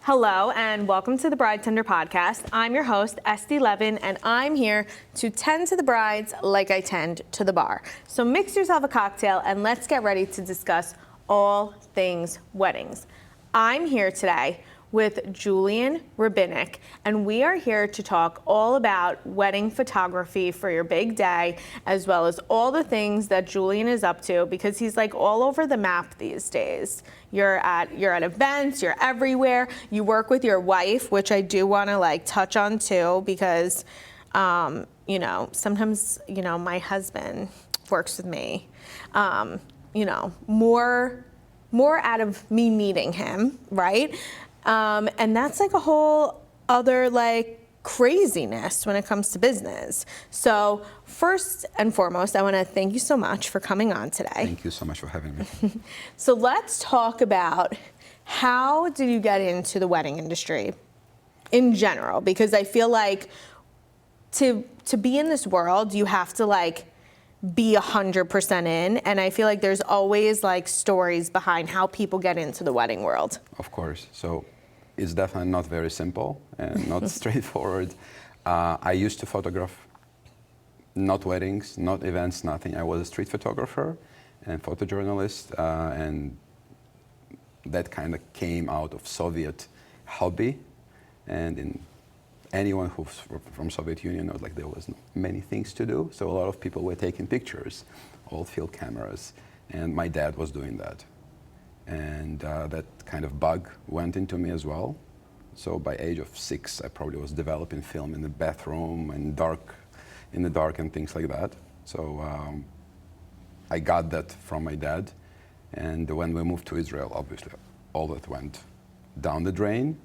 Hello and welcome to the Bride Tender Podcast. I'm your host, Estee Levin, and I'm here to tend to the brides like I tend to the bar. So mix yourself a cocktail and let's get ready to discuss all things weddings. I'm here today with Julian Ribinik, and we are here to talk all about wedding photography for your big day, as well as all the things that Julian is up to, because he's like all over the map these days. You're at events, you're everywhere. You work with your wife, which I do want to like touch on too, because sometimes my husband works with me. More out of me meeting him, right? And that's like a whole other like craziness when it comes to business. So first and foremost, I want to thank you so much for coming on today. Thank you so much for having me. So let's talk about how did you get into the wedding industry in general? Because I feel like to be in this world, you have to like be 100% in, and I feel like there's always like stories behind how people get into the wedding world. Of course. So it's definitely not very simple and not straightforward. I used to photograph not weddings, not events, nothing. I was a street photographer and photojournalist, and that kind of came out of Soviet hobby. And in anyone who's from Soviet Union knows like there was many things to do. So a lot of people were taking pictures, old field cameras, and my dad was doing that. And that kind of bug went into me as well. So by age of 6, I probably was developing film in the bathroom and in the dark and things like that. So I got that from my dad. And when we moved to Israel, obviously, all that went down the drain.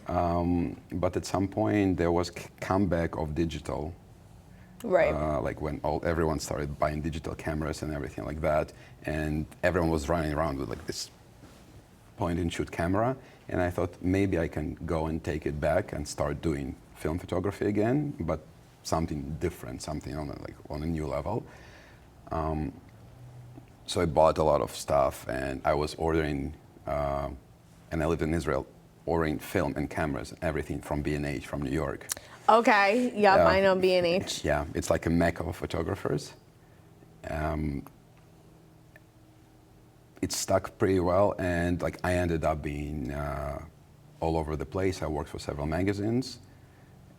But at some point, there was comeback of digital. Right. Like when everyone started buying digital cameras and everything like that, and everyone was running around with like this point-and-shoot camera, and I thought maybe I can go and take it back and start doing film photography again, but something different, something on a new level. So I bought a lot of stuff, and I was ordering, and I lived in Israel, ordering film and cameras and everything from B&H from New York. Okay, yep, I know B&H. Yeah, it's like a mecca of photographers. It stuck pretty well, and like I ended up being all over the place. I worked for several magazines,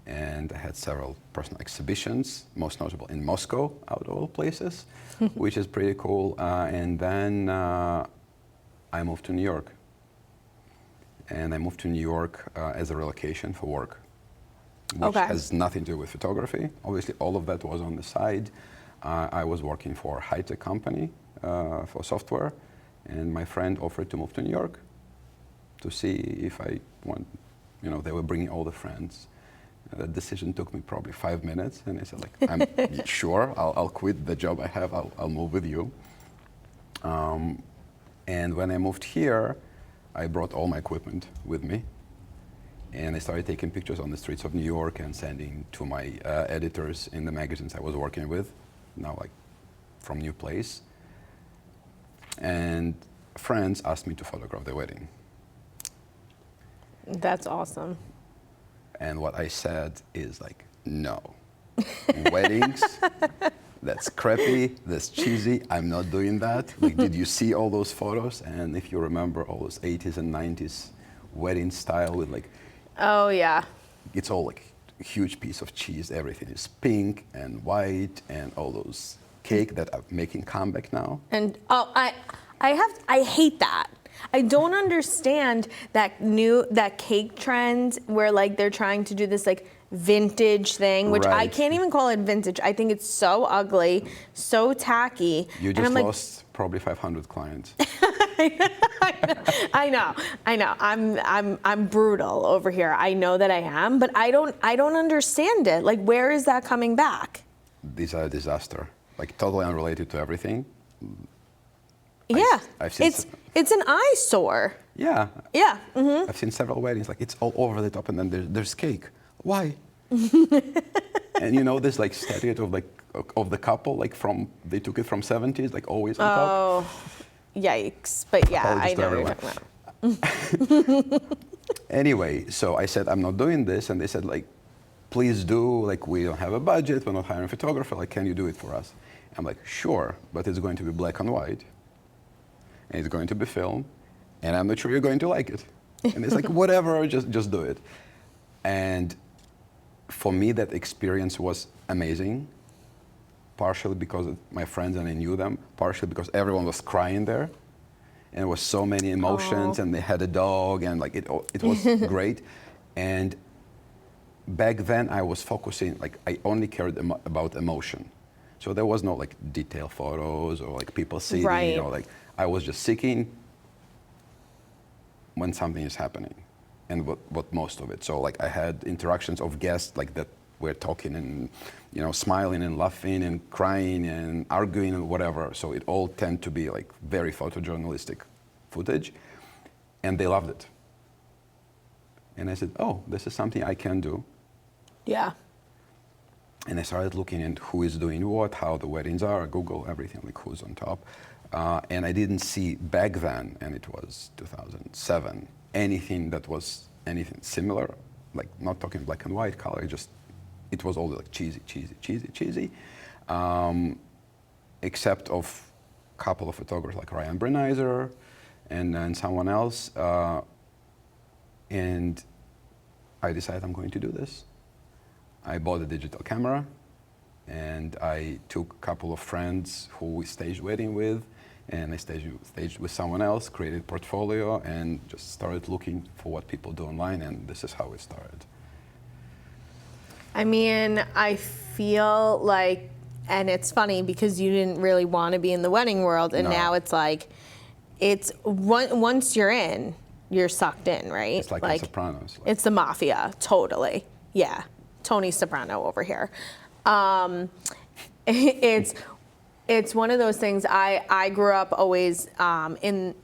and I had several personal exhibitions, most notable in Moscow, out of all places, which is pretty cool. And then I moved to New York. And I moved to New York as a relocation for work, which has nothing to do with photography. Obviously, all of that was on the side. I was working for a high-tech company for software, and my friend offered to move to New York to see if I want, they were bringing all the friends. That decision took me probably 5 minutes, and I said, like, I'm sure, I'll quit the job I have, I'll move with you. And when I moved here, I brought all my equipment with me, and I started taking pictures on the streets of New York and sending to my editors in the magazines I was working with, now like from New Place. And friends asked me to photograph their wedding. That's awesome. And what I said is like, no. Weddings, that's crappy, that's cheesy, I'm not doing that. Like, did you see all those photos? And if you remember all those 80s and 90s wedding style with like... Oh, yeah. It's all like a huge piece of cheese. Everything is pink and white, and all those cake that are making comeback now. And I hate that. I don't understand that cake trend where like they're trying to do this like vintage thing, which I can't even call it vintage. I think it's so ugly, so tacky. You just lost probably 500 clients. I know. I'm brutal over here. I know that I am, but I don't understand it. Like, where is that coming back? These are a disaster. Like, totally unrelated to everything. Yeah, I've seen it's an eyesore. Yeah. Yeah. Mm-hmm. I've seen several weddings. Like, it's all over the top, and then there's cake. Why? And this like statue of the couple, like they took it from 70s, like always on top. Oh, yikes! But yeah, I know what you're talking about. Anyway, so I said, I'm not doing this. And they said, like, please do. Like, we don't have a budget. We're not hiring a photographer. Like, can you do it for us? I'm like, sure, but it's going to be black and white. And it's going to be film. And I'm not sure you're going to like it. And it's like, whatever, just do it. And for me, that experience was amazing. Partially because of my friends and I knew them. Partially because everyone was crying there. And there was so many emotions, and they had a dog, and like it was great. And back then I was focusing, like I only cared about emotion. So there was no like detailed photos or like people sitting, Right. or like I was just seeking when something is happening, and what most of it. So like I had interactions of guests like that were talking and smiling and laughing and crying and arguing and whatever. So it all tend to be like very photojournalistic footage, and they loved it. And I said, oh, this is something I can do. Yeah. And I started looking at who is doing what, how the weddings are, Google everything, like who's on top. And I didn't see back then, and it was 2007, anything that was anything similar, like not talking black and white color, it was all like cheesy. Except of a couple of photographers like Ryan Brenizer and then someone else. And I decided I'm going to do this. I bought a digital camera, and I took a couple of friends who we staged wedding with, and I staged with someone else, created portfolio, and just started looking for what people do online, and this is how it started. I mean, I feel like, and it's funny because you didn't really want to be in the wedding world, and No. now it's like, once you're in, you're sucked in, right? It's like in Sopranos. Like, It's the mafia, totally. Yeah, Tony Soprano over here. It's one of those things. I grew up always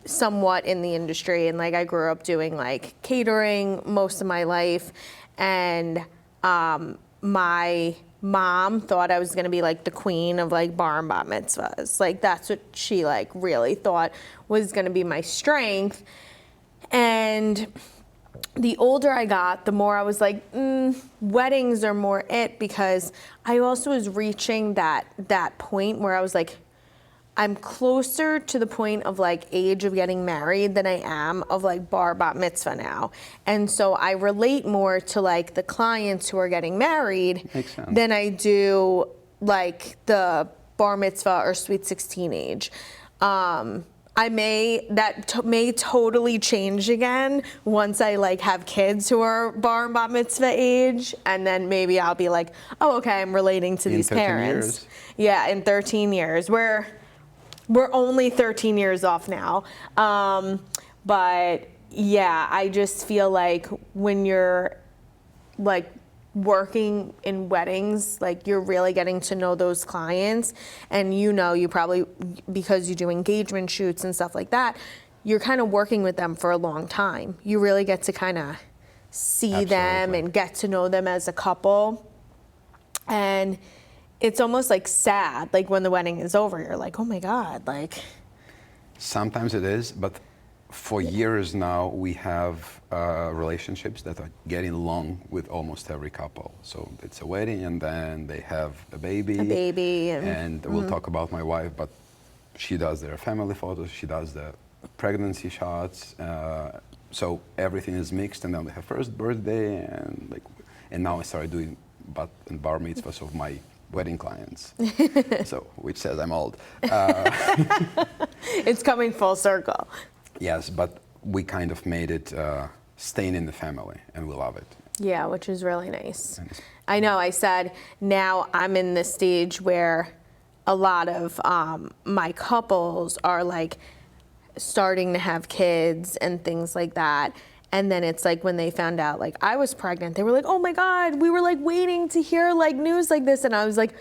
somewhat in the industry, and like I grew up doing like catering most of my life, and my mom thought I was gonna be like the queen of like bar and bat mitzvahs. Like that's what she like really thought was gonna be my strength. And the older I got, the more I was like, weddings are more it, because I also was reaching that point where I was like, I'm closer to the point of like age of getting married than I am of like bar bat mitzvah now. And so I relate more to like the clients who are getting married than I do like the bar mitzvah or sweet 16 age. May totally change again once I like have kids who are bar and bat mitzvah age, and then maybe I'll be like, oh, okay, I'm relating to these parents. Years. Yeah, in 13 years. We're only 13 years off now. But yeah, I just feel like when you're like working in weddings, like you're really getting to know those clients, and you probably, because you do engagement shoots and stuff like that, you're kind of working with them for a long time. You really get to kind of see them and get to know them as a couple. And it's almost like sad, like when the wedding is over, you're like, oh my God, like. Sometimes it is, but for years now, we have relationships that are getting along with almost every couple. So it's a wedding, and then they have a baby. And we'll talk about my wife, but she does their family photos, she does the pregnancy shots. So everything is mixed, and then they have first birthday, and now I started doing bat and bar mitzvahs of my wedding clients. So, which says I'm old. It's coming full circle. Yes, but we kind of made it staying in the family, and we love it. Yeah, which is really nice. I know, I said now I'm in the stage where a lot of my couples are like starting to have kids and things like that. And then it's like when they found out like I was pregnant, they were like, oh my God, we were like waiting to hear like news like this. And I was like,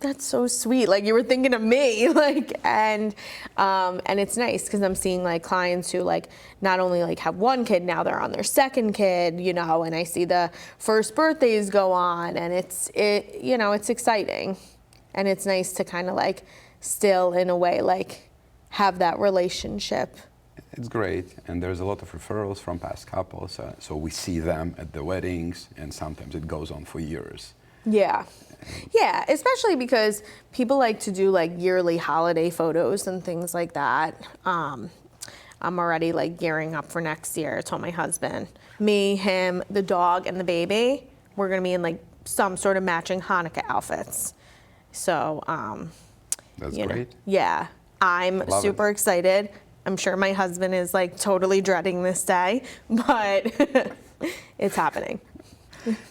that's so sweet. Like you were thinking of me. Like, and it's nice because I'm seeing like clients who like not only like have one kid, now they're on their second kid, and I see the first birthdays go on, and it's exciting. And it's nice to kind of like still in a way like have that relationship. It's great, and there's a lot of referrals from past couples, so we see them at the weddings, and sometimes it goes on for years. Yeah. Yeah, especially because people like to do like yearly holiday photos and things like that. I'm already like gearing up for next year. I told my husband, me, him, the dog, and the baby, we're gonna be in like some sort of matching Hanukkah outfits. So, That's you know, great. yeah, I'm Love super excited. I'm sure my husband is like totally dreading this day, but it's happening.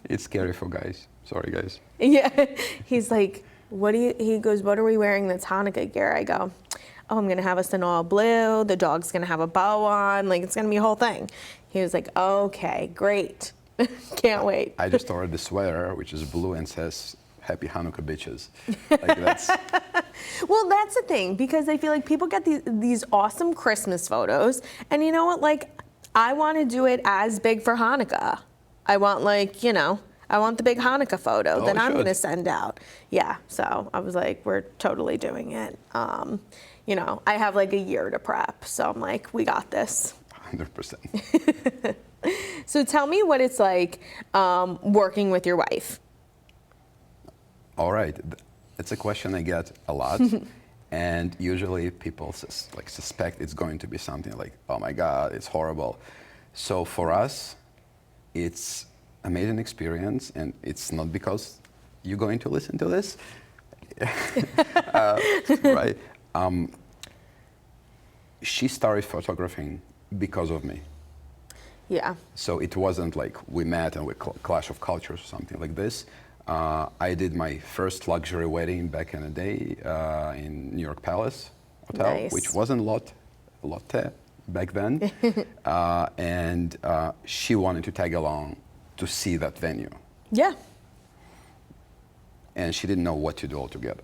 It's scary for guys. Sorry, guys. Yeah, he's like, he goes, what are we wearing that's Hanukkah gear? I go, oh, I'm gonna have us in all blue. The dog's gonna have a bow on. Like, it's gonna be a whole thing. He was like, okay, great. Can't wait. I just ordered the sweater, which is blue and says, Happy Hanukkah, bitches. Like that's, Well, that's the thing, because I feel like people get these awesome Christmas photos, and you know what? Like, I want to do it as big for Hanukkah. I want I want the big Hanukkah photo that I'm going to send out. Yeah, so I was like, we're totally doing it. I have like a year to prep, so I'm like, we got this. 100%. So tell me what it's like working with your wife. All right. It's a question I get a lot. And usually people suspect it's going to be something like, oh my God, it's horrible. So for us, it's amazing experience, and it's not because you're going to listen to this, right? She started photographing because of me. Yeah. So it wasn't like we met and we clash of cultures or something like this. I did my first luxury wedding back in the day in New York Palace Hotel, Nice. which wasn't Lotte back then. And she wanted to tag along to see that venue. Yeah. And she didn't know what to do altogether.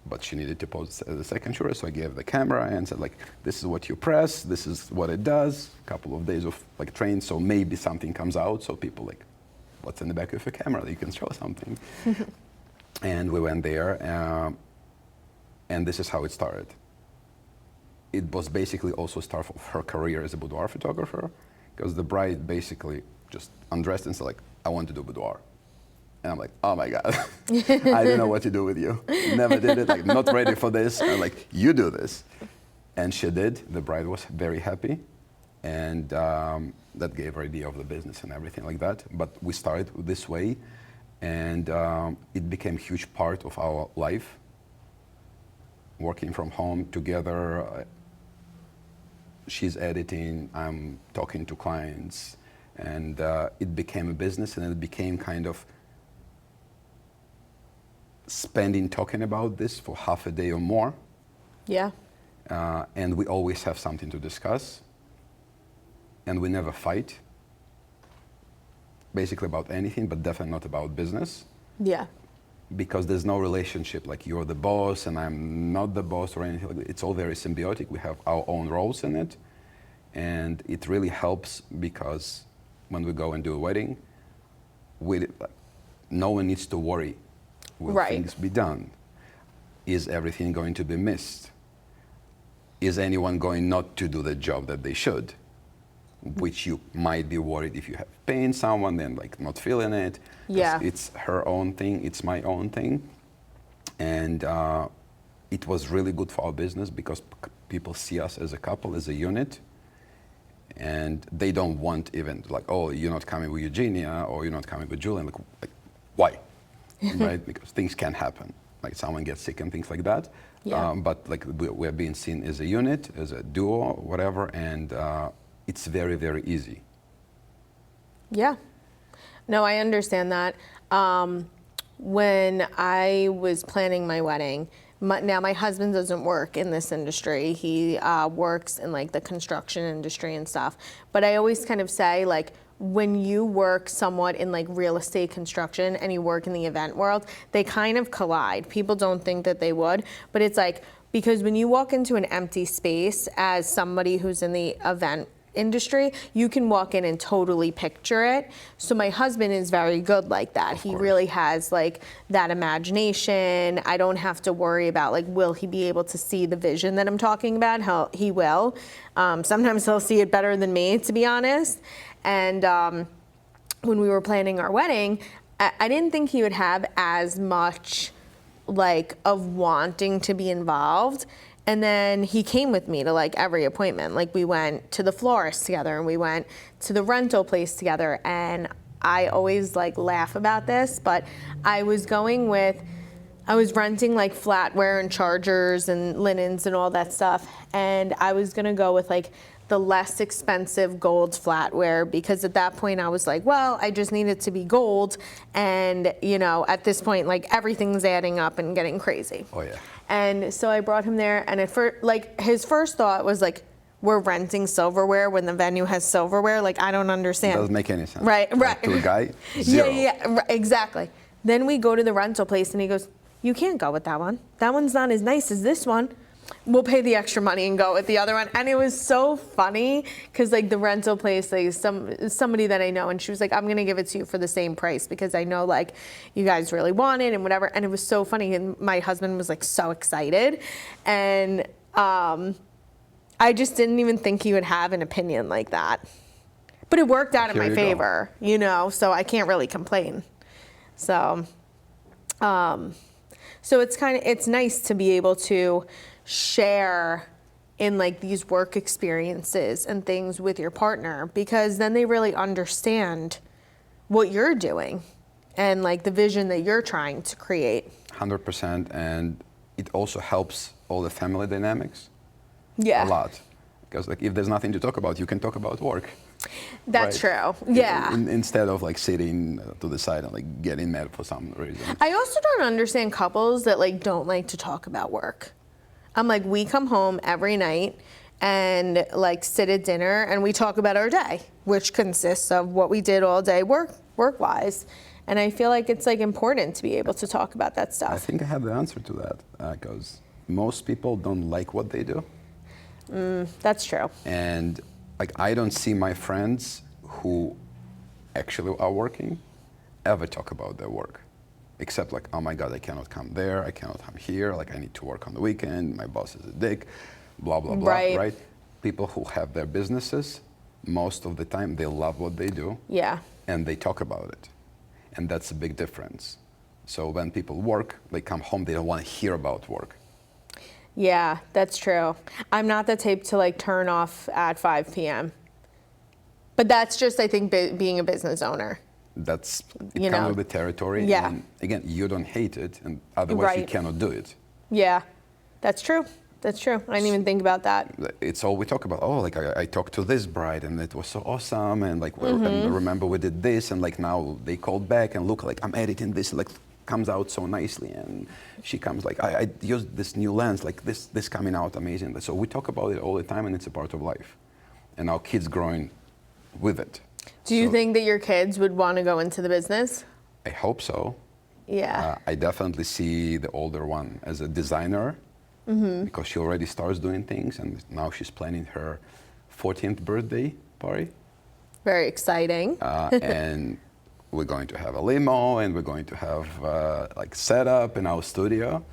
But she needed to pose as a second shooter, so I gave her the camera and said, this is what you press, this is what it does. A couple of days of training, so maybe something comes out, so people what's in the back of your camera that you can show something. And we went there, and this is how it started. It was basically also start of her career as a boudoir photographer, because the bride basically just undressed and said, I want to do boudoir. And I'm like, oh my God, I don't know what to do with you. Never did it, not ready for this. I'm like, you do this. And she did. The bride was very happy. And that gave her idea of the business and everything like that. But we started this way, and it became a huge part of our life. Working from home together, she's editing, I'm talking to clients, and it became a business, and it became kind of spending talking about this for half a day or more. Yeah. And we always have something to discuss, and we never fight, basically about anything, but definitely not about business. Yeah. Because there's no relationship like you're the boss and I'm not the boss or anything like that. It's all very symbiotic. We have our own roles in it, and it really helps because when we go and do a wedding, no one needs to worry. Will things be done? Is everything going to be missed? Is anyone going not to do the job that they should? Which you might be worried if you have paid someone, then not feeling it. Yeah. It's her own thing, it's my own thing. And it was really good for our business because people see us as a couple, as a unit. And they don't want even oh, you're not coming with Eugenia or you're not coming with Julian. Why? Right? Because things can happen. Someone gets sick and things like that. Yeah. But we're being seen as a unit, as a duo, whatever, and it's very, very easy. Yeah. No, I understand that. When I was planning my wedding, now my husband doesn't work in this industry. He works in the construction industry and stuff. But I always kind of say when you work somewhat in real estate construction and you work in the event world, they kind of collide. People don't think that they would, but it's because when you walk into an empty space as somebody who's in the event industry, you can walk in and totally picture it. So my husband is very good like that. He really has like that imagination. I don't have to worry about like, will he be able to see the vision that I'm talking about? He will. Sometimes he'll see it better than me, to be honest. And when we were planning our wedding, I didn't think he would have as much like of wanting to be involved. And then he came with me to like every appointment. Like we went to the florist together and we went to the rental place together. And I always like laugh about this, but I was renting like flatware and chargers and linens and all that stuff. And I was gonna go with like the less expensive gold flatware, because at that point I was like, well, I just need it to be gold. And you know, at this point, like everything's adding up and getting crazy. Oh yeah. And so I brought him there, and at first, like his first thought was like, we're renting silverware when the venue has silverware. Like, I don't understand. It doesn't make any sense. Right. Like, to a guy, zero. Yeah, exactly. Then we go to the rental place and he goes, you can't go with that one. That one's not as nice as this one. We'll pay the extra money and go with the other one. And it was so funny because like the rental place, like somebody that I know, and she was like, I'm going to give it to you for the same price because I know like you guys really want it and whatever. And it was so funny. And my husband was like so excited. And I just didn't even think he would have an opinion like that. But it worked out in my favor, you know, so I can't really complain. So, so it's nice to be able to share in like these work experiences and things with your partner, because then they really understand what you're doing and like the vision that you're trying to create. 100%, and it also helps all the family dynamics. Yeah. A lot, because like if there's nothing to talk about, you can talk about work. That's right? true. Yeah. Instead of like sitting to the side and like getting mad for some reason. I also don't understand couples that like don't like to talk about work. I'm like, we come home every night and like sit at dinner and we talk about our day, which consists of what we did all day work-wise. And I feel like it's like important to be able to talk about that stuff. I think I have the answer to that, because most people don't like what they do. That's true. And like I don't see my friends who actually are working ever talk about their work. Except like, oh my God, I cannot come there, I cannot come here, like I need to work on the weekend, my boss is a dick, blah, blah, blah, right? People who have their businesses, most of the time they love what they do. Yeah. And they talk about it. And that's a big difference. So when people work, they come home, they don't want to hear about work. Yeah, that's true. I'm not the type to like turn off at 5 p.m. But that's just, I think, being a business owner. It comes with the territory. Yeah. And again, you don't hate it, and otherwise you cannot do it. Yeah, that's true. That's true. I didn't even think about that. It's all we talk about. Oh, like I talked to this bride, and it was so awesome, and like and remember we did this, and like now they called back, and look, like I'm editing this, like comes out so nicely, and she comes like I used this new lens, like this coming out amazing. So we talk about it all the time, and it's a part of life, and our kids growing with it. Do you think that your kids would want to go into the business? I hope so. Yeah. I definitely see the older one as a designer, because she already starts doing things, and now she's planning her 14th birthday party. Very exciting. And we're going to have a limo, and we're going to have like setup in our studio.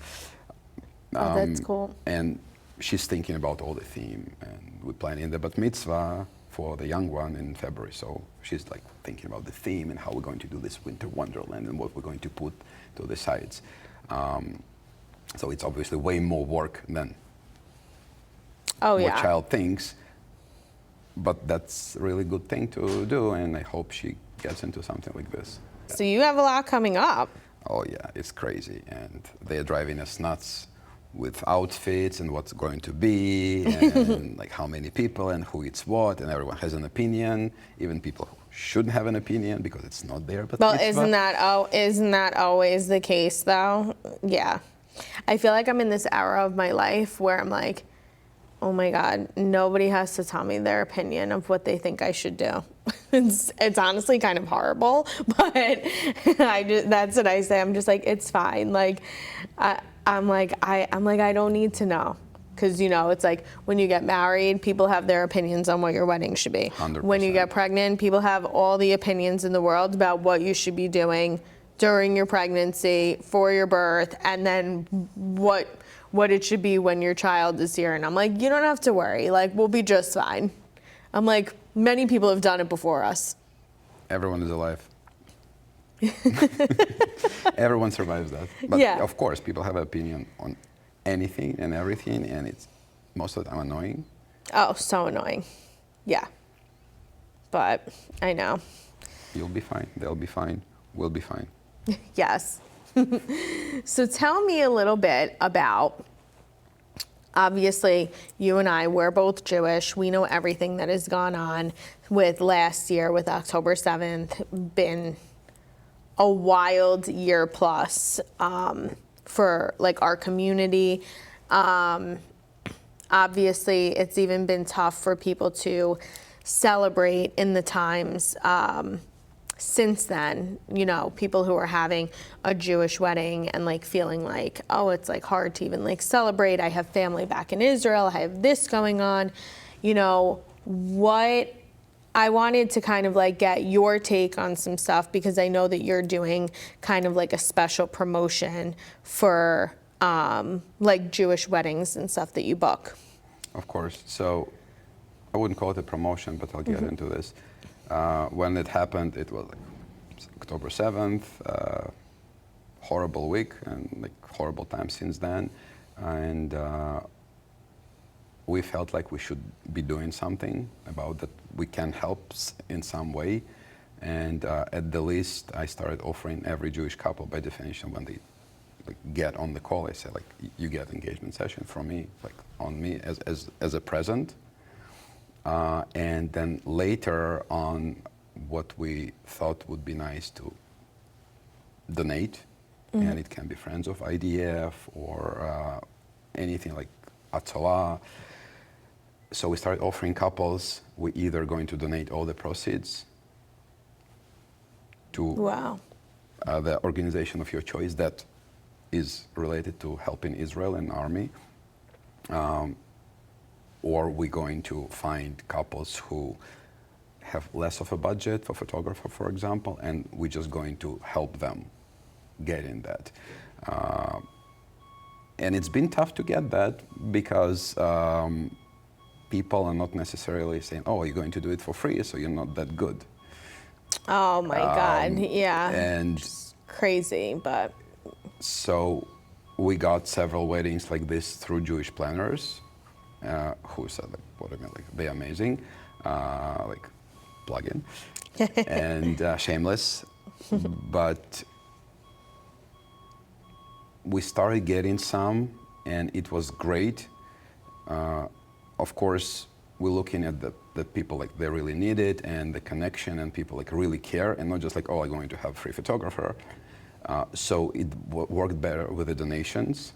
Oh, that's cool. And she's thinking about all the theme, and we're planning the bat mitzvah for the young one in February. So she's like thinking about the theme and how we're going to do this winter wonderland and what we're going to put to the sides. So it's obviously way more work than what child thinks, but that's a really good thing to do, and I hope she gets into something like this. So you have a lot coming up. Oh yeah, it's crazy, and they're driving us nuts with outfits and what's going to be, and like how many people and who eats what, and everyone has an opinion, even people who shouldn't have an opinion because it's not there. But well, isn't that always the case though? Yeah. I feel like I'm in this era of my life where I'm like, oh my God, nobody has to tell me their opinion of what they think I should do. It's honestly kind of horrible, but that's what I say. I'm just like, it's fine. Like, I don't need to know, because, you know, it's like when you get married, people have their opinions on what your wedding should be. 100%. When you get pregnant, people have all the opinions in the world about what you should be doing during your pregnancy, for your birth, and then what it should be when your child is here. And I'm like, you don't have to worry. Like, we'll be just fine. I'm like, many people have done it before us. Everyone is alive. Everyone survives that. But Yeah. of course, people have an opinion on anything and everything, and it's most of the time annoying. Oh, so annoying. Yeah. But I know. You'll be fine. They'll be fine. We'll be fine. Yes. So tell me a little bit about, obviously, you and I, we're both Jewish. We know everything that has gone on with last year, with October 7th, been a wild year plus for like our community. Obviously, it's even been tough for people to celebrate in the times since then, you know, people who are having a Jewish wedding and like feeling like, oh, it's like hard to even like celebrate. I have family back in Israel. I have this going on. You know, what I wanted to kind of like get your take on some stuff, because I know that you're doing kind of like a special promotion for like Jewish weddings and stuff that you book. Of course. So I wouldn't call it a promotion, but I'll get into this. When it happened, it was like October 7th, horrible week and like horrible time since then. And we felt like we should be doing something about that. We can help in some way. And at the least, I started offering every Jewish couple, by definition, when they like get on the call, I say like, you get engagement session from me, like on me as a present. And then later on, what we thought would be nice to donate, and it can be friends of IDF or anything like Atzalah. So we started offering couples. We're either going to donate all the proceeds to Wow. the organization of your choice that is related to helping Israel and army, or we're going to find couples who have less of a budget for photographer, for example, and we're just going to help them get in that. And it's been tough to get that because people are not necessarily saying, oh, you're going to do it for free, so you're not that good. Oh my God. Yeah. And Just crazy, but. so we got several weddings like this through Jewish planners who said, like, what I mean, like, they're amazing, like, plug in, and shameless. But we started getting some, and it was great. Of course, we're looking at the people like they really need it, and the connection, and people like really care, and not just like, oh, I'm going to have a free photographer. So it worked better with the donations,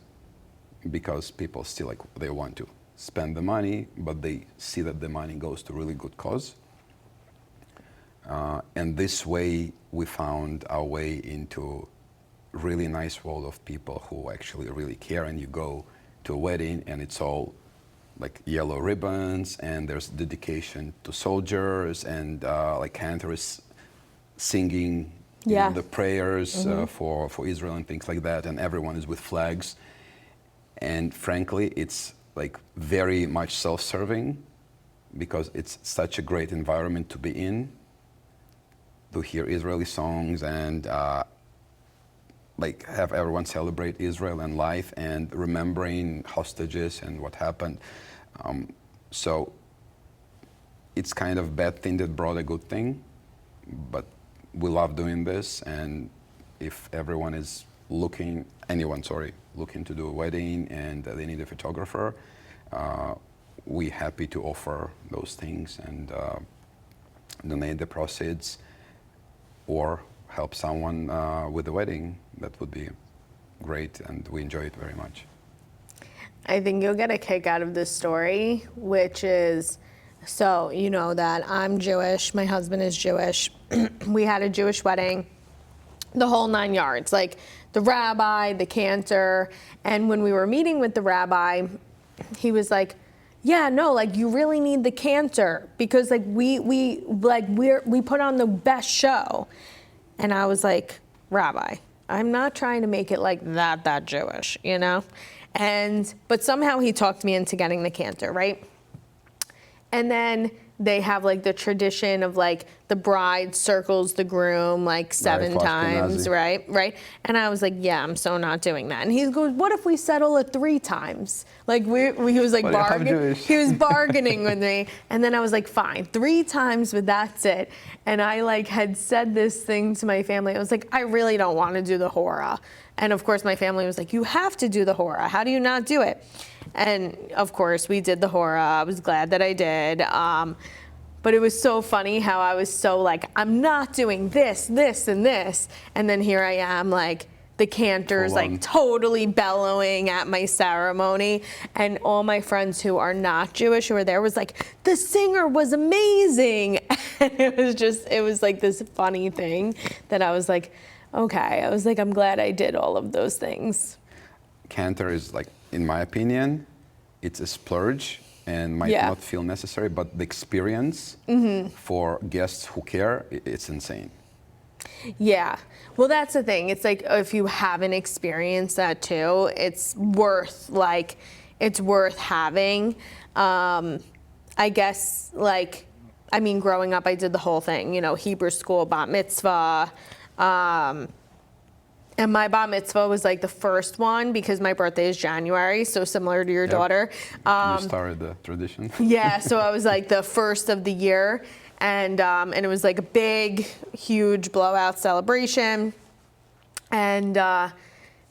because people still like, they want to spend the money, but they see that the money goes to really good cause. And this way, we found our way into really nice world of people who actually really care, and you go to a wedding and it's all like yellow ribbons, and there's dedication to soldiers, and like cantors singing you know, the prayers for Israel and things like that, and everyone is with flags. And frankly, it's like very much self-serving, because it's such a great environment to be in, to hear Israeli songs and like have everyone celebrate Israel and life and remembering hostages and what happened. So it's kind of bad thing that brought a good thing, but we love doing this. And if everyone is looking to do a wedding and they need a photographer, we're happy to offer those things and donate the proceeds or help someone with the wedding. That would be great, and we enjoy it very much. I think you'll get a kick out of this story, which is, so you know that I'm Jewish, my husband is Jewish. We had a Jewish wedding, the whole 9 yards, like the rabbi, the cantor. And when we were meeting with the rabbi, he was like, yeah, no, like you really need the cantor because like we put on the best show. And I was like, Rabbi, I'm not trying to make it like that Jewish, you know? But somehow he talked me into getting the cantor, right? And then they have like the tradition of like the bride circles the groom like 7 times, right? And I was like, yeah, I'm so not doing that. And he goes, what if we settle at 3 times? Like he was like bargaining. He was bargaining with me. And then I was like, fine, 3 times, but that's it. And I like had said this thing to my family. I was like, I really don't want to do the hora. And of course my family was like, you have to do the hora. How do you not do it? And of course we did the hora. I was glad that I did. But it was so funny how I was so like, I'm not doing this, this, and this. And then here I am like, the cantor's like totally bellowing at my ceremony. And all my friends who are not Jewish who were there was like, the singer was amazing. And it was like this funny thing that I was like, okay. I was like, I'm glad I did all of those things. Cantor is like, in my opinion, it's a splurge and might not feel necessary, but the experience for guests who care, it's insane. Yeah. Well, that's the thing. It's like if you haven't experienced that too, it's worth having. I guess growing up, I did the whole thing, you know, Hebrew school, bat mitzvah. And my bat mitzvah was like the first one because my birthday is January, so similar to your daughter. You started the tradition. Yeah, so I was like the first of the year, and it was like a big, huge blowout celebration. And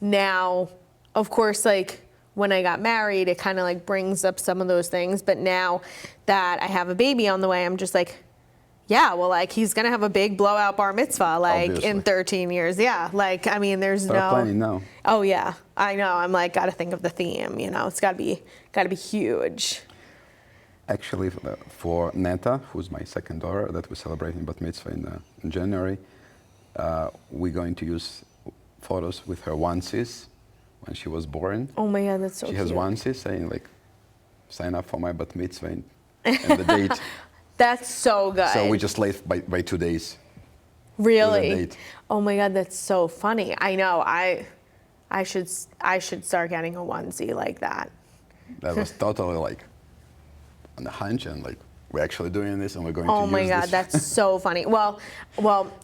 now, of course, like when I got married, it kind of like brings up some of those things. But now that I have a baby on the way, I'm just like, yeah, well, like he's gonna have a big blowout bar mitzvah, like obviously. In 13 years. Yeah, like I mean, there's there are plenty now. Oh yeah, I know. I'm like, gotta think of the theme. You know, it's gotta be huge. Actually, for Neta, who's my second daughter, that we're celebrating bat mitzvah in January, we're going to use photos with her onesies when she was born. Oh my God, that's so cute. She has onesies saying like, sign up for my bat mitzvah and the date. That's so good. So we just late by 2 days. Really? Oh my God, that's so funny. I know. I should start getting a onesie like that. That was totally like on a hunch and like we're actually doing this and we're going to use this. Oh my God, that's so funny. Well,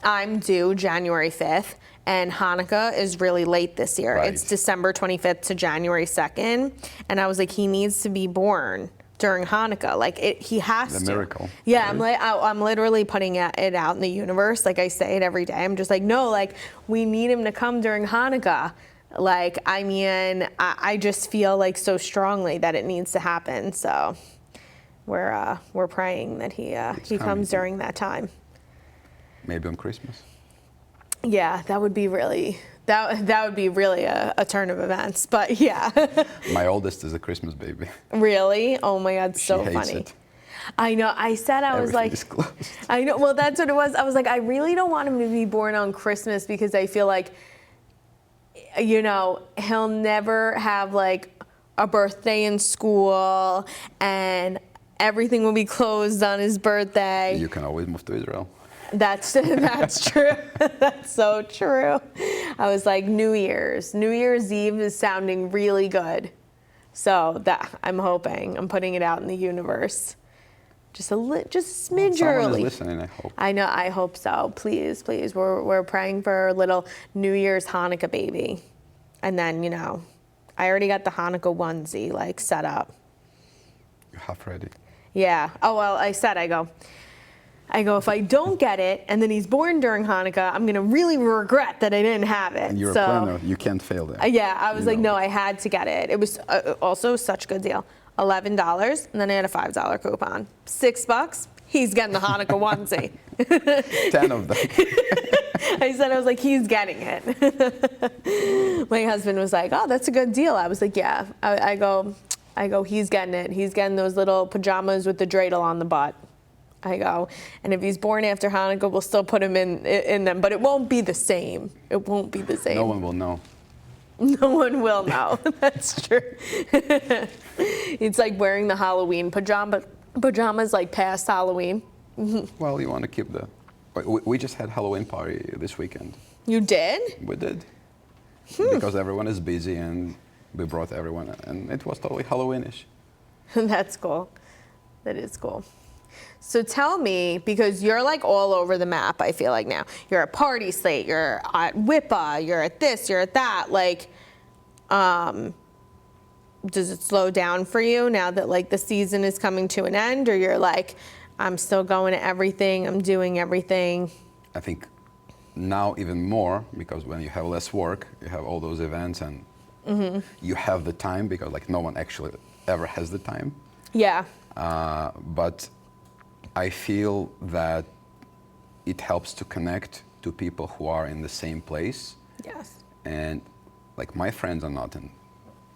I'm due January 5th and Hanukkah is really late this year. Right. It's December 25th to January 2nd. And I was like, he needs to be born during Hanukkah, like he has to. The miracle. Yeah, right? I'm literally putting it out in the universe. Like I say it every day. I'm just like, no, like we need him to come during Hanukkah. Like, I mean, I just feel like so strongly that it needs to happen. So we're praying that he comes during that time. Maybe on Christmas. Yeah, that would be really. That would be really a turn of events, but yeah. My oldest is a Christmas baby. Really? Oh my God, so she hates funny. It. I know. I said I was like, I know. Well, that's what it was. I was like, I really don't want him to be born on Christmas because I feel like, you know, he'll never have like a birthday in school and everything will be closed on his birthday. You can always move to Israel. That's true. That's so true. I was like, New Year's Eve is sounding really good. So that I'm putting it out in the universe. Just a smidge early. Is listening, I hope. I know, I hope so. Please. We're praying for our little New Year's Hanukkah baby. And then, you know, I already got the Hanukkah onesie like set up. You're half ready. Yeah. Oh well, I go, if I don't get it, and then he's born during Hanukkah, I'm going to really regret that I didn't have it. And you're a planner. You can't fail there. Yeah, I was like, no, I had to get it. It was also such a good deal. $11, and then I had a $5 coupon. $6, he's getting the Hanukkah onesie. 10 of them. I was like, he's getting it. My husband was like, oh, that's a good deal. I was like, yeah. I go, he's getting it. He's getting those little pajamas with the dreidel on the butt. I go, and if he's born after Hanukkah, we'll still put him in them, but it won't be the same. It won't be the same. No one will know. No one will know. That's true. It's like wearing the Halloween pajamas like past Halloween. Well, you want to keep the. We just had Halloween party this weekend. You did? We did. Because everyone is busy and we brought everyone, and it was totally Halloweenish. That's cool. That is cool. So tell me, because you're like all over the map, I feel like now. You're at Party Slate, you're at WIPA, you're at this, you're at that. Like, does it slow down for you now that like the season is coming to an end, or you're like, I'm still going to everything, I'm doing everything? I think now even more, because when you have less work, you have all those events, and you have the time, because like no one actually ever has the time. Yeah. But I feel that it helps to connect to people who are in the same place. Yes. And like my friends are not in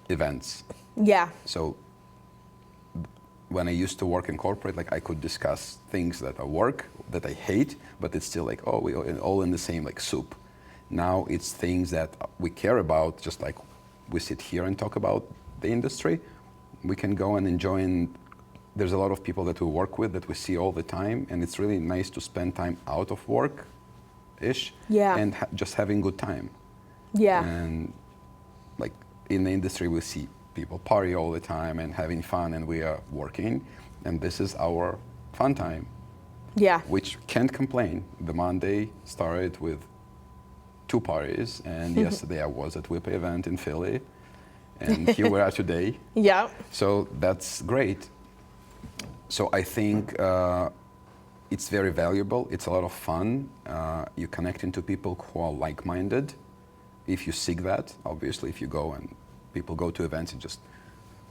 events. Yeah. So when I used to work in corporate, like I could discuss things that are work that I hate, but it's still like, oh, we're all in the same like soup. Now it's things that we care about, just like we sit here and talk about the industry. We can go and enjoy, and there's a lot of people that we work with that we see all the time, and it's really nice to spend time out of work-ish. Yeah. And just having good time. Yeah. And like in the industry, we see people party all the time and having fun, and we are working, and this is our fun time. Yeah. Which can't complain. The Monday started with 2 parties, and yesterday I was at WIPA event in Philly, and here we are today. Yeah. So that's great. So I think it's very valuable. It's a lot of fun. You connect into people who are like-minded. If you seek that, obviously, if you go and people go to events and just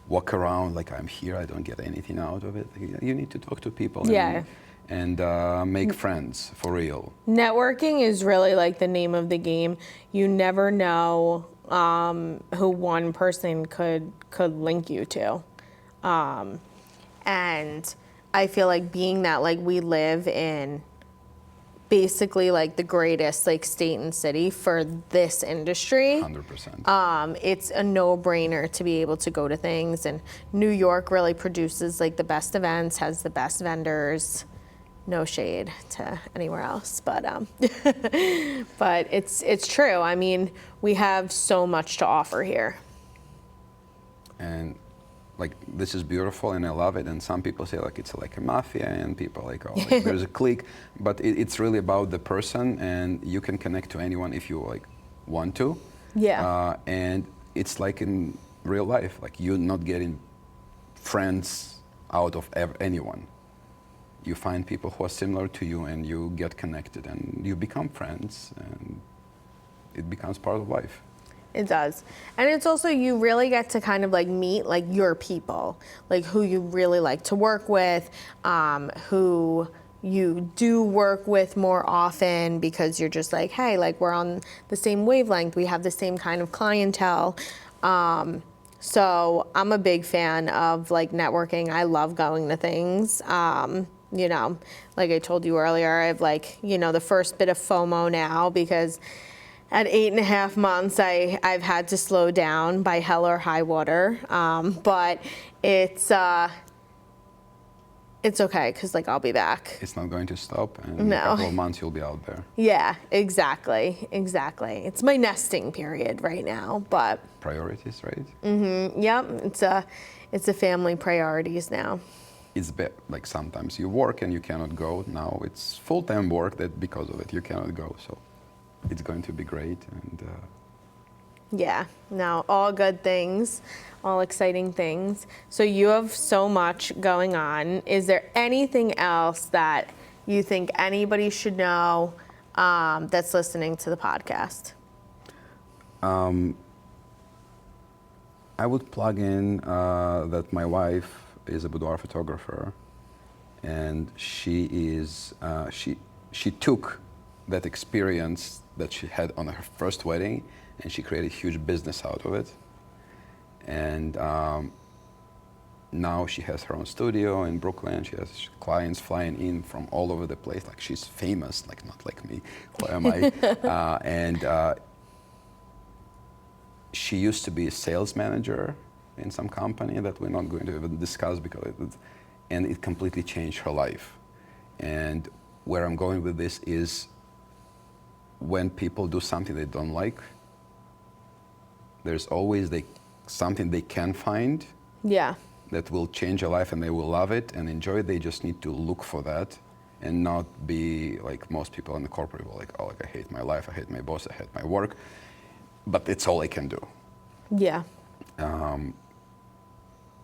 walk around like I'm here, I don't get anything out of it. You need to talk to people and make friends for real. Networking is really like the name of the game. You never know who one person could link you to. And I feel like being that like we live in basically like the greatest like state and city for this industry. 100%. It's a no-brainer to be able to go to things, and New York really produces like the best events, has the best vendors. No shade to anywhere else, but but it's true. I mean, we have so much to offer here. And like this is beautiful, and I love it. And some people say like it's like a mafia, and people are like, oh, like, there's a clique. But it's really about the person, and you can connect to anyone if you like want to. Yeah. And it's like in real life, like you're not getting friends out of anyone. You find people who are similar to you, and you get connected, and you become friends, and it becomes part of life. It does. And it's also, you really get to kind of like meet like your people, like who you really like to work with, who you do work with more often, because you're just like, hey, like we're on the same wavelength, we have the same kind of clientele. So I'm a big fan of like networking. I love going to things. You know, like I told you earlier, I have like, you know, the first bit of FOMO now, because at 8.5 months, I've had to slow down by hell or high water. But it's okay, because like I'll be back. It's not going to stop, and in a couple of months you'll be out there. Yeah, exactly. It's my nesting period right now, but Priorities, right? yep, it's a family priorities now. It's like sometimes you work and you cannot go. Now it's full-time work that because of it you cannot go. So it's going to be great. And yeah, no, all good things, all exciting things. So you have so much going on. Is there anything else that you think anybody should know that's listening to the podcast? I would plug in that my wife is a boudoir photographer, and she took that experience that she had on her first wedding, and she created a huge business out of it. And now she has her own studio in Brooklyn. She has clients flying in from all over the place. Like she's famous, like not like me. Who am I? And she used to be a sales manager in some company that we're not going to even discuss and it completely changed her life. And where I'm going with this is when people do something they don't like, there's always something they can find that will change your life and they will love it and enjoy it. They just need to look for that and not be like most people in the corporate world, like, oh, like I hate my life, I hate my boss, I hate my work, but it's all I can do. Yeah.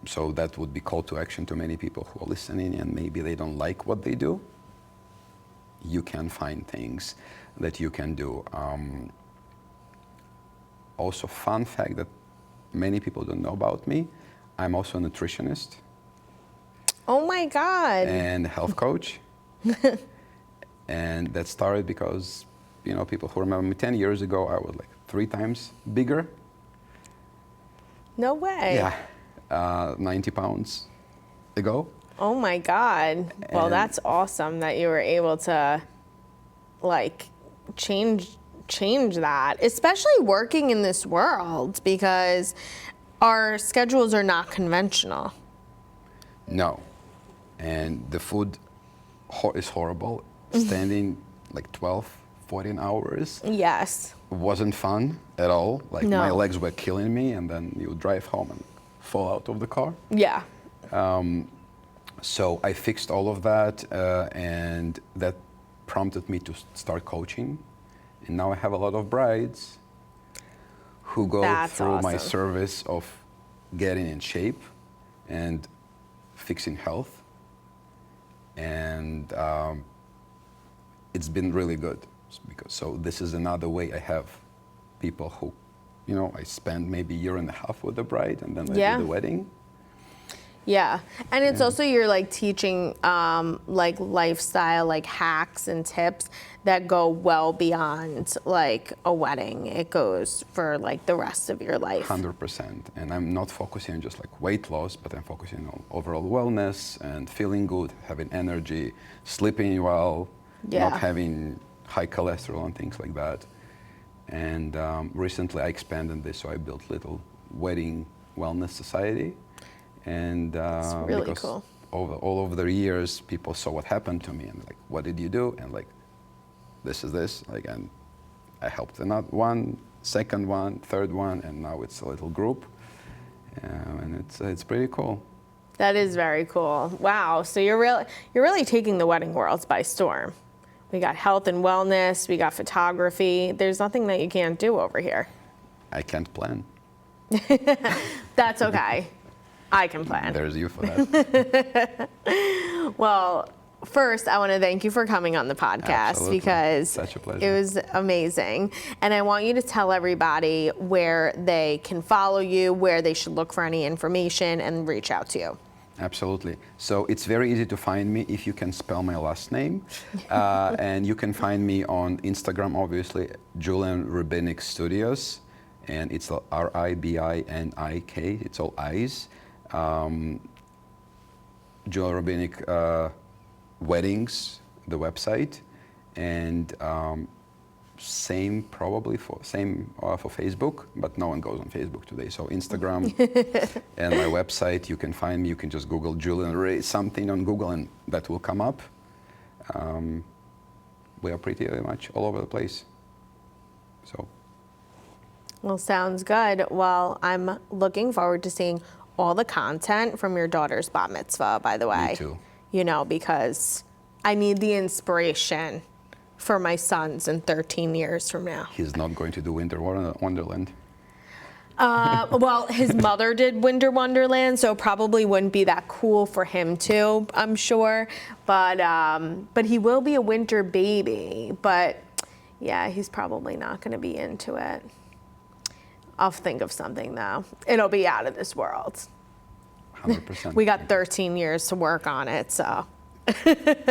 So that would be call to action to many people who are listening and maybe they don't like what they do. You can find things that you can do. Also, fun fact that many people don't know about me, I'm also a nutritionist. Oh my God. And health coach. And that started because, people who remember me 10 years ago, I was like 3 times bigger. No way. Yeah, 90 pounds ago. Oh my God. Well, And that's awesome that you were able to change that, especially working in this world because our schedules are not conventional. No. And the food is horrible. Standing like 12, 14 hours. Yes. Wasn't fun at all. Like No. my legs were killing me and then you drive home and fall out of the car. Yeah. So I fixed all of that and that prompted me to start coaching. And now I have a lot of brides who go through my awesome. service of getting in shape and fixing health. And it's been really good. So this is another way I have people who, I spend maybe a year and a half with the bride and then I do the wedding. Yeah, and it's also you're teaching lifestyle hacks and tips that go well beyond a wedding. It goes for the rest of your life. 100%. And I'm not focusing on just weight loss, but I'm focusing on overall wellness and feeling good, having energy, sleeping well, not having high cholesterol and things like that. And recently I expanded this, so I built little wedding wellness society. And it's really because cool. all over the years, people saw what happened to me and what did you do? And this is this. And I helped another one, second one, third one, and now it's a little group. And it's pretty cool. That is very cool. Wow. So you're really taking the wedding world by storm. We got health and wellness. We got photography. There's nothing that you can't do over here. I can't plan. That's okay. I can plan. There's you for that. Well, first, I want to thank you for coming on the podcast. Absolutely. Because such a pleasure. It was amazing. And I want you to tell everybody where they can follow you, where they should look for any information and reach out to you. Absolutely. So it's very easy to find me if you can spell my last name. And you can find me on Instagram, obviously, Julian Ribinik Studios. And it's Ribinik, it's all I's. Julian Ribinik Weddings, the website. And same probably for Facebook, but no one goes on Facebook today. So Instagram and my website, you can find me. You can just Google Julian Ray something on Google, and that will come up. We are pretty much all over the place. So. Well, sounds good. Well, I'm looking forward to seeing all the content from your daughter's bat mitzvah. By the way, Me too. Because I need the inspiration for my sons in 13 years from now. He's not going to do Winter Wonderland. Well, his mother did Winter Wonderland, so probably wouldn't be that cool for him too, I'm sure. But he will be a winter baby. But yeah, he's probably not going to be into it. I'll think of something though. It'll be out of this world. 100%. We got 13 years to work on it, so.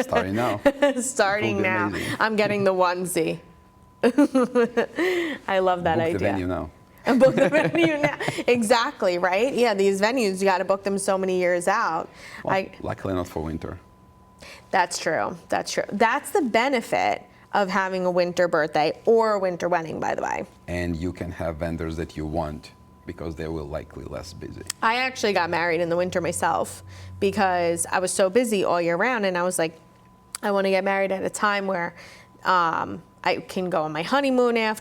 Starting now. Starting now. Amazing. I'm getting the onesie. I love that Book idea. the venue now. And book the venue now. Exactly, right? Yeah, these venues, you got to book them so many years out. Well, luckily not for winter. That's true. That's true. That's the benefit of having a winter birthday or a winter wedding, by the way. and you can have vendors that you want because they will likely less busy. I actually got married in the winter myself because I was so busy all year round, and I was like, I want to get married at a time where I can go on my honeymoon after.